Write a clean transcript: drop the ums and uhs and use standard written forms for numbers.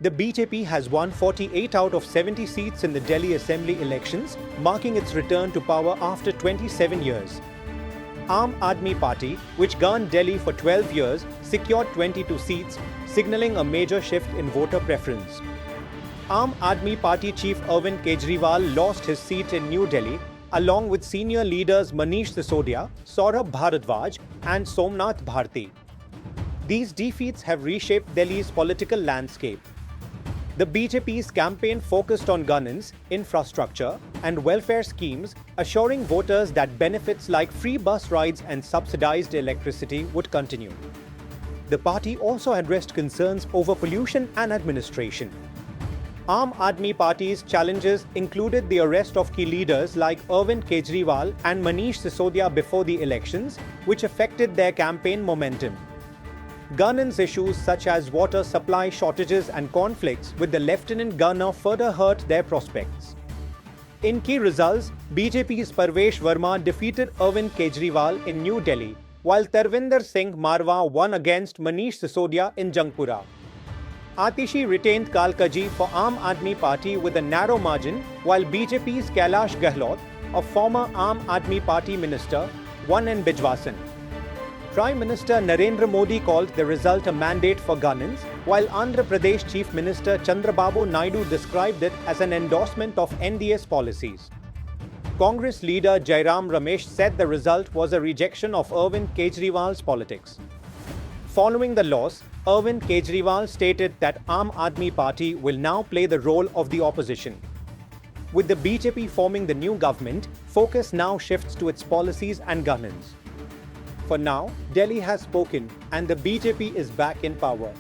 The BJP has won 48 out of 70 seats in the Delhi Assembly elections, marking its return to power after 27 years. Aam Aadmi Party, which governed Delhi for 12 years, secured 22 seats, signalling a major shift in voter preference. Aam Aadmi Party chief Arvind Kejriwal lost his seat in New Delhi, along with senior leaders Manish Sisodia, Saurabh Bharadwaj, and Somnath Bharti. These defeats have reshaped Delhi's political landscape. The BJP's campaign focused on governance, infrastructure, and welfare schemes, assuring voters that benefits like free bus rides and subsidized electricity would continue. The party also addressed concerns over pollution and administration. Aam Aadmi Party's challenges included the arrest of key leaders like Arvind Kejriwal and Manish Sisodia before the elections, which affected their campaign momentum. Governance issues such as water supply shortages and conflicts with the Lieutenant Governor further hurt their prospects. In key results, BJP's Parvesh Verma defeated Arvind Kejriwal in New Delhi, while Tarvinder Singh Marwa won against Manish Sisodia in Jangpura. Atishi retained Kalkaji for Aam Aadmi Party with a narrow margin, while BJP's Kailash Gehlot, a former Aam Aadmi Party minister, won in Bijwasan. Prime Minister Narendra Modi called the result a mandate for governance, while Andhra Pradesh Chief Minister Chandrababu Naidu described it as an endorsement of NDA's policies. Congress leader Jairam Ramesh said the result was a rejection of Arvind Kejriwal's politics. Following the loss, Arvind Kejriwal stated that Aam Aadmi Party will now play the role of the opposition. With the BJP forming the new government, focus now shifts to its policies and governance. For now, Delhi has spoken and the BJP is back in power.